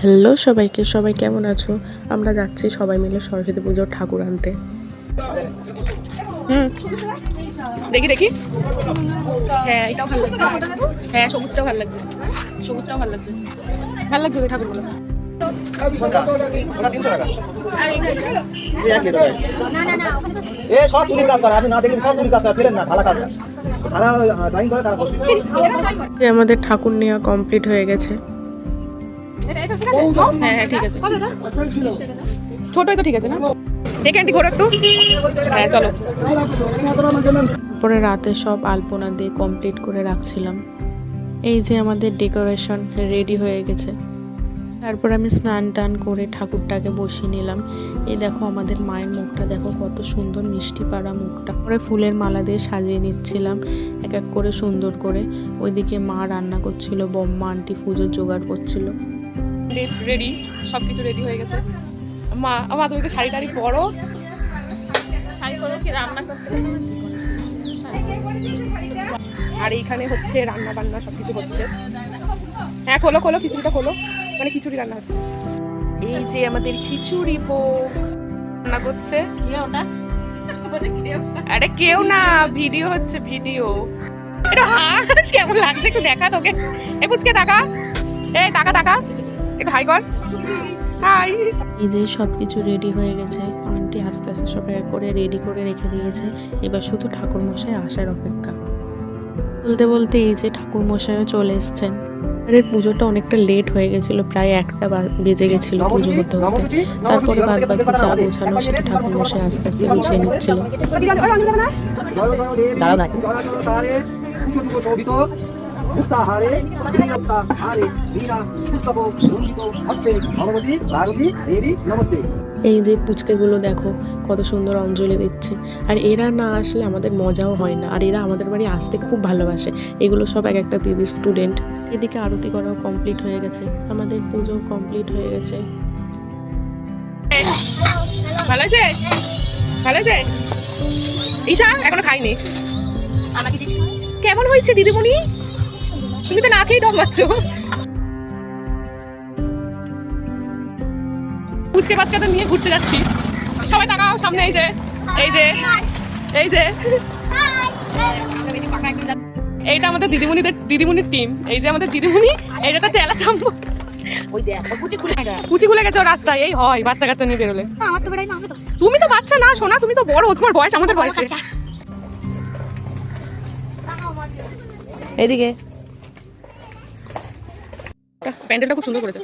Hello সবাইকে, সবাই কেমন আছো? আমরা যাচ্ছি সবাই মিলে সরস্বতী পুজোর ঠাকুর আনতে। দেখি দেখি। হ্যাঁ, এটাও ভালো লাগছে। হ্যাঁ, সবুজটাও ভালো লাগছে। সবুজটাও ভালো লাগছে। ভালো লাগছে ওই ঠাকুরগুলো। যে আমাদের ঠাকুর নেওয়া কমপ্লিট হয়ে গেছে। হ্যাঁ হ্যাঁ, ঠিক আছে। ছোটই তো ঠিক আছে না? দেখে আন্টি ঘোরো একটু। হ্যাঁ চলো। পরে রাতে সব আলপনা দিয়ে কমপ্লিট করে রাখছিলাম। এই যে আমাদের ডেকোরেশন রেডি হয়ে গেছে। তারপর আমি স্নান টান করে ঠাকুরটাকে বসিয়ে নিলাম। এই দেখো আমাদের মায়ের মুখটা দেখো, কত সুন্দর মিষ্টি পাড়া মুখটা। পরে ফুলের মালা দিয়ে সাজিয়ে নিচ্ছিলাম এক এক করে সুন্দর করে। ওইদিকে মা রান্না করছিল, বম্মা আন্টি পুজোর জোগাড় করছিল। রেডি, সবকিছু রেডি হয়ে গেছে। মা তুমি তো শাড়ি টাড়ি পরো। শাড়ি পরো কি রান্না করছে? আর এইখানে হচ্ছে রান্না বান্না সবকিছু হচ্ছে। হ্যাঁ খোলো খোলো, খিচুড়িটা খোলো। মানে খিচুড়ি রান্না হচ্ছে। এই যে আমাদের খিচুড়ি ভোগ রান্না করছে। আরে কেউ না, ভিডিও হচ্ছে ভিডিও। এটা হাস কেমন লাগছে একটু দেখা তোকে। এ পুচকে টাকা, এই টাকা টাকা একটু হাই কর। হাই। এই যে সবকিছু রেডি হয়ে গেছে। আন্টি আস্তে আস্তে সব এক করে রেডি করে রেখে দিয়েছে। এবার শুধু ঠাকুর মশাই আসার অপেক্ষা। বলতে বলতে এই যে ঠাকুর মশাইও চলে এসছেন। এর পুজোটা অনেকটা লেট হয়ে গেছিল, প্রায় 1টা বেজে গেছিল পুজো হতে হতে। তারপরে বাদ বাকি যা গোছানো সেটা ঠাকুর মশাই আস্তে আস্তে গুছিয়ে নিচ্ছিল। এই যে পুচকেগুলো দেখো কত সুন্দর অঞ্জলি দিচ্ছে। আর এরা না আসলে আমাদের মজাও হয় না। আর এরা আমাদের বাড়ি আসতে খুব ভালোবাসে। এগুলো সব এক একটা দিদির স্টুডেন্ট। এদিকে আরতি করাও কমপ্লিট হয়ে গেছে, আমাদের পুজো কমপ্লিট হয়ে গেছে। ভালো আছে? ভালো আছে? ঈশা এখনো খাইনি। কেমন হয়েছে দিদিমণি? তুমি তো না খেয়েই দম পাচ্ছ। পুচকে বাচ্চাটা নিয়ে ঘুরতে যাচ্ছি। সবাই তাকাও সামনে। এই যে এই যে এই যে এইটা আমাদের দিদিমণির টিম। এই যে আমাদের দিদিমণি, এইটা তো চেলা চাম্পু। কুচি খুলে গেছে রাস্তায়। এই হয় বাচ্চা কাচ্চা নিয়ে বেরোলে। তুমি তো বাচ্চা না সোনা, তুমি তো বড়। তোমার বয়স আমাদের বয়সে। এদিকে প্যান্ডেলটা খুব সুন্দর করেছে।